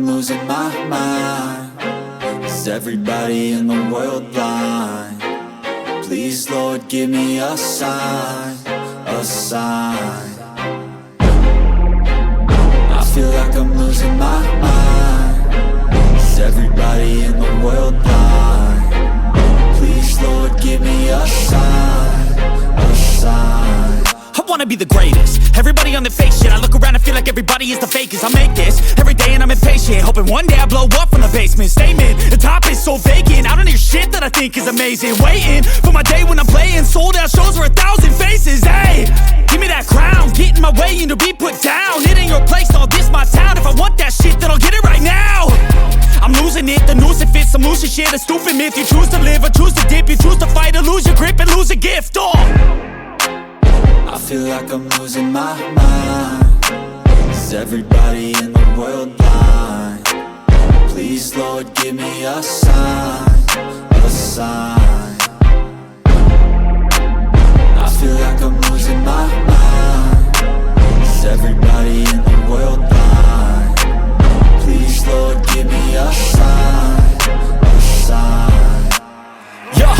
losing my mind. Is everybody in the world blind? Please, Lord, give me a sign, a sign. I feel like I'm losing my mind. Is everybody in the world blind? Please, Lord, give me a sign, a sign. I wanna be the greatest. Everybody on the fake shit. I look around and feel like everybody is the fakest. I make this every day and I'm impatient, hoping one day I blow up from the basement. Statement, the top is so vacant. I don't hear shit that I think is amazing. Waiting for my day when I'm playing sold out shows for 1,000 faces. Hey, give me that crown, get in my way and to be put down. It ain't your place, all this my town. If I want that shit, then I'll get it right now. I'm losing it, the noose it fits. I'm losing shit, a stupid myth. You choose to live or choose to dip. You choose to fight or lose your grip and lose a gift. I feel like I'm losing my mind. Is everybody in the world blind? Please, Lord, give me a sign, a sign. I feel like I'm losing my mind. Is everybody in the world blind? Please, Lord, give me a sign, a sign. Yeah.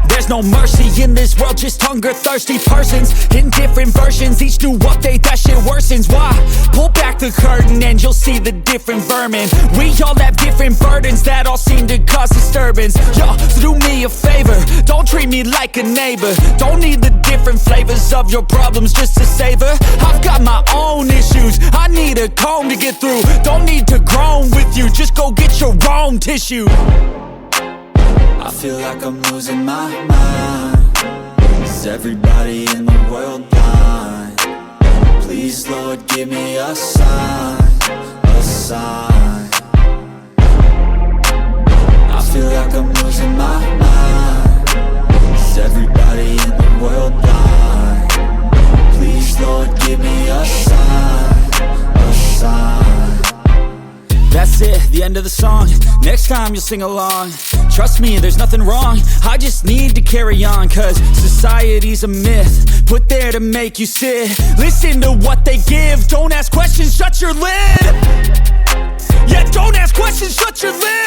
There's no mercy in this world, just hunger-thirsty persons in different versions. Each new update, that shit worsens. Why? Pull back the curtain and you'll see the different vermin. We all have different burdens that all seem to cause disturbance. Yo, so do me a favor, don't treat me like a neighbor. Don't need the different flavors of your problems just to savor. I've got my own issues, I need a comb to get through. Don't need to groan with you, just go get your own tissue. I feel like I'm losing my mind. Is everybody in the world blind? Please, Lord, give me a sign, a sign. I feel like I'm losing my mind. Is everybody in the world blind? Please, Lord, give me a sign, a sign. That's it, the end of the song. Next time you'll sing along. Trust me, there's nothing wrong. I just need to carry on, cause society's a myth put there to make you sit. Listen to what they give. Don't ask questions, shut your lid. Yeah, don't ask questions, shut your lid.